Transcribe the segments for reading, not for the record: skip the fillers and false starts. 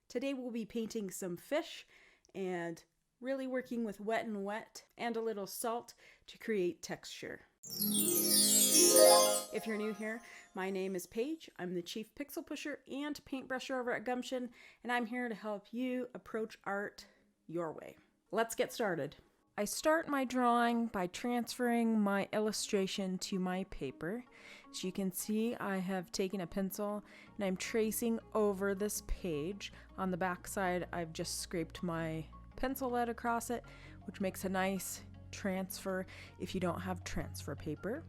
Today we'll be painting some fish and really working with wet and wet and a little salt to create texture. If you're new here, my name is Paige. I'm the Chief Pixel Pusher and Paintbrusher over at Gumption, and I'm here to help you approach art your way. Let's get started. I start my drawing by transferring my illustration to my paper. As you can see, I have taken a pencil and I'm tracing over this page. On the back side, I've just scraped my pencil lead across it, which makes a nice transfer if you don't have transfer paper.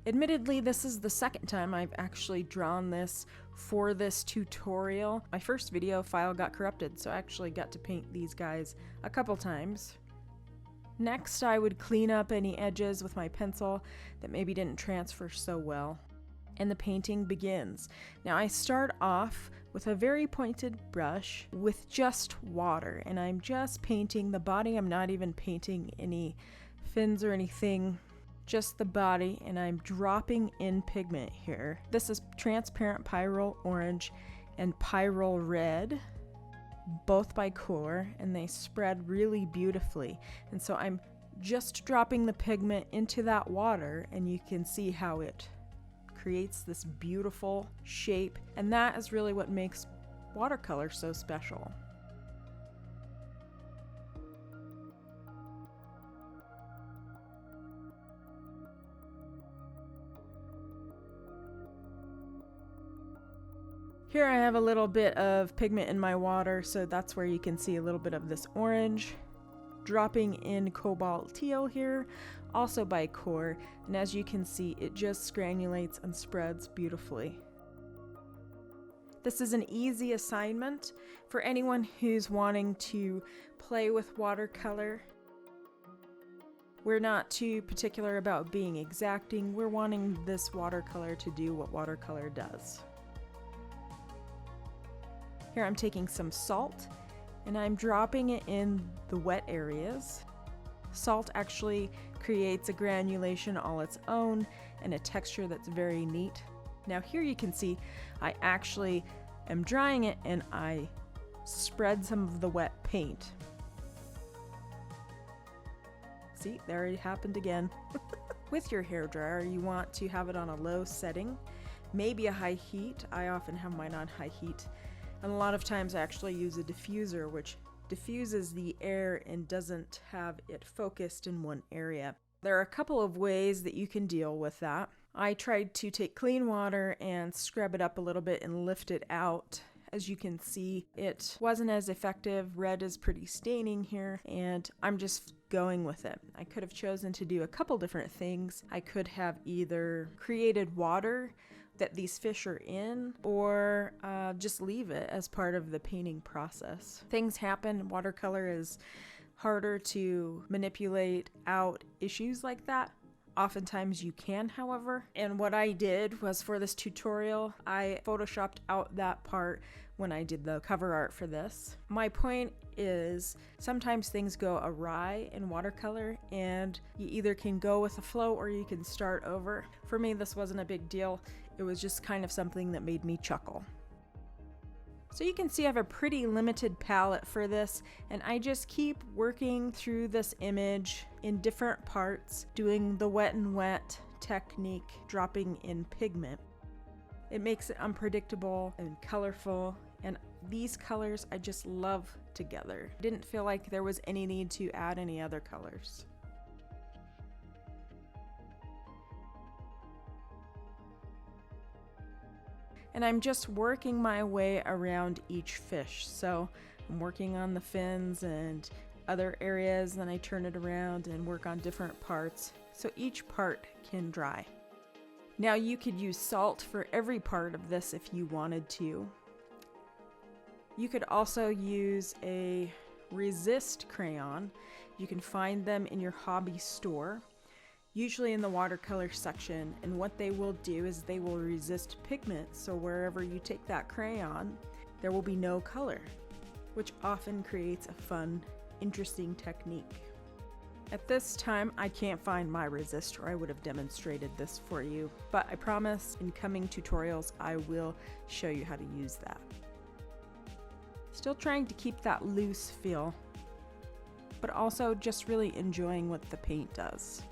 Admittedly, this is the second time I've actually drawn this for this tutorial. My first video file got corrupted, so I actually got to paint these guys a couple times. Next, I would clean up any edges with my pencil that maybe didn't transfer so well, and the painting begins. Now, I start off with a very pointed brush with just water, and I'm just painting the body. I'm not even painting any fins or anything, just the body, and I'm dropping in pigment here. This is transparent Pyrrole orange and Pyrrole red, both by Core, and they spread really beautifully. And so I'm just dropping the pigment into that water, and you can see how it creates this beautiful shape, and that is really what makes watercolor so special. Here I have a little bit of pigment in my water, so that's where you can see a little bit of this orange. Dropping in Cobalt teal here, also by Core, and as you can see, it just granulates and spreads beautifully. This is an easy assignment for anyone who's wanting to play with watercolor. We're not too particular about being exacting. We're wanting this watercolor to do what watercolor does. Here I'm taking some salt and I'm dropping it in the wet areas. Salt actually creates a granulation all its own and a texture that's very neat. Now here you can see I actually am drying it and I spread some of the wet paint. See, there it happened again. With your hairdryer, you want to have it on a low setting, maybe a high heat. I often have mine on high heat. And a lot of times I actually use a diffuser, which diffuses the air and doesn't have it focused in one area. There are a couple of ways that you can deal with that. I tried to take clean water and scrub it up a little bit and lift it out. As you can see, it wasn't as effective. Red is pretty staining here, and I'm just going with it. I could have chosen to do a couple different things. I could have either created water that these fish are in, or just leave it as part of the painting process. Things happen. Watercolor is harder to manipulate out issues like that. Oftentimes you can, however. And what I did was, for this tutorial, I photoshopped out that part when I did the cover art for this. My point is, sometimes things go awry in watercolor and you either can go with the flow or you can start over. For me, this wasn't a big deal. It was just kind of something that made me chuckle. So you can see I have a pretty limited palette for this, and I just keep working through this image in different parts, doing the wet and wet technique, dropping in pigment. It makes it unpredictable and colorful, and these colors I just love together. I didn't feel like there was any need to add any other colors. And I'm just working my way around each fish. So I'm working on the fins and other areas, then I turn it around and work on different parts, so each part can dry. Now you could use salt for every part of this if you wanted to. You could also use a resist crayon. You can find them in your hobby store, usually in the watercolor section, and what they will do is they will resist pigment, so wherever you take that crayon, there will be no color, which often creates a fun, interesting technique. At this time, I can't find my resist, or I would have demonstrated this for you, but I promise in coming tutorials I will show you how to use that. Still trying to keep that loose feel, but also just really enjoying what the paint does.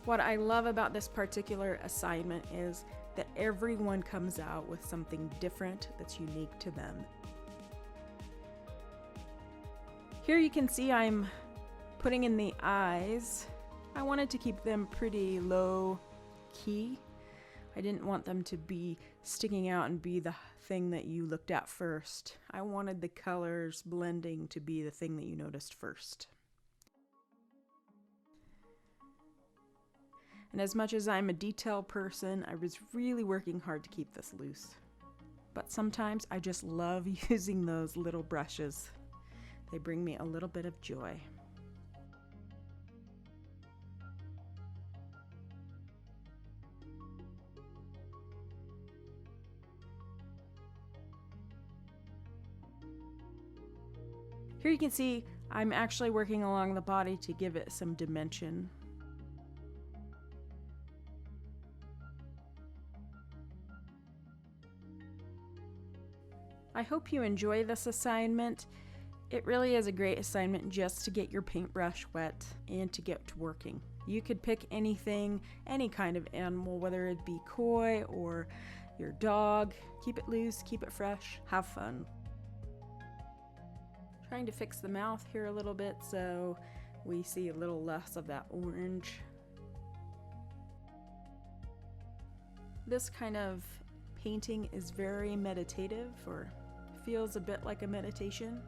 What I love about this particular assignment is that everyone comes out with something different that's unique to them. Here you can see I'm putting in the eyes. I wanted to keep them pretty low key. I didn't want them to be sticking out and be the thing that you looked at first. I wanted the colors blending to be the thing that you noticed first. And as much as I'm a detail person, I was really working hard to keep this loose. But sometimes I just love using those little brushes. They bring me a little bit of joy. Here you can see I'm actually working along the body to give it some dimension. I hope you enjoy this assignment. It really is a great assignment just to get your paintbrush wet and to get to working. You could pick anything, any kind of animal, whether it be koi or your dog. Keep it loose, keep it fresh, have fun. Trying to fix the mouth here a little bit so we see a little less of that orange. This kind of painting is very meditative, or feels a bit like a meditation.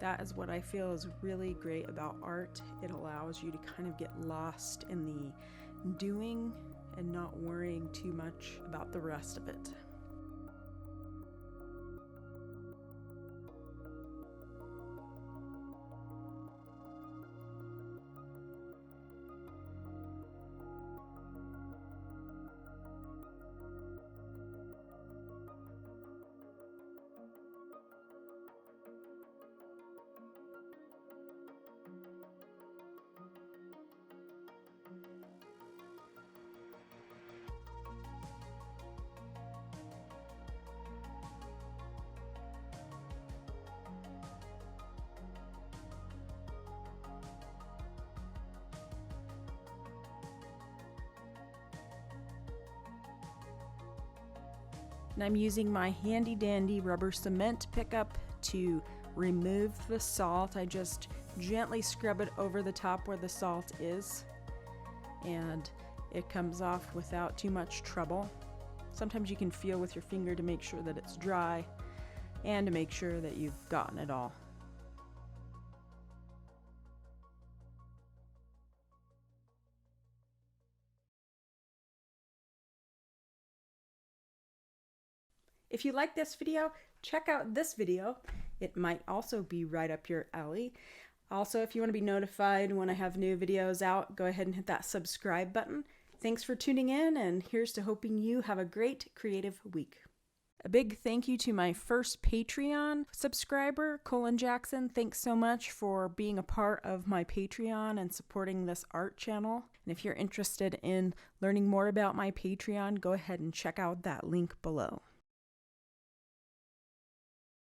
That is what I feel is really great about art. It allows you to kind of get lost in the doing and not worrying too much about the rest of it. And I'm using my handy dandy rubber cement pickup to remove the salt. I just gently scrub it over the top where the salt is, and it comes off without too much trouble. Sometimes you can feel with your finger to make sure that it's dry and to make sure that you've gotten it all. If you like this video, check out this video. It might also be right up your alley. Also, if you want to be notified when I have new videos out, go ahead and hit that subscribe button. Thanks for tuning in, and here's to hoping you have a great creative week. A big thank you to my first Patreon subscriber, Colin Jackson. Thanks so much for being a part of my Patreon and supporting this art channel. And if you're interested in learning more about my Patreon, go ahead and check out that link below.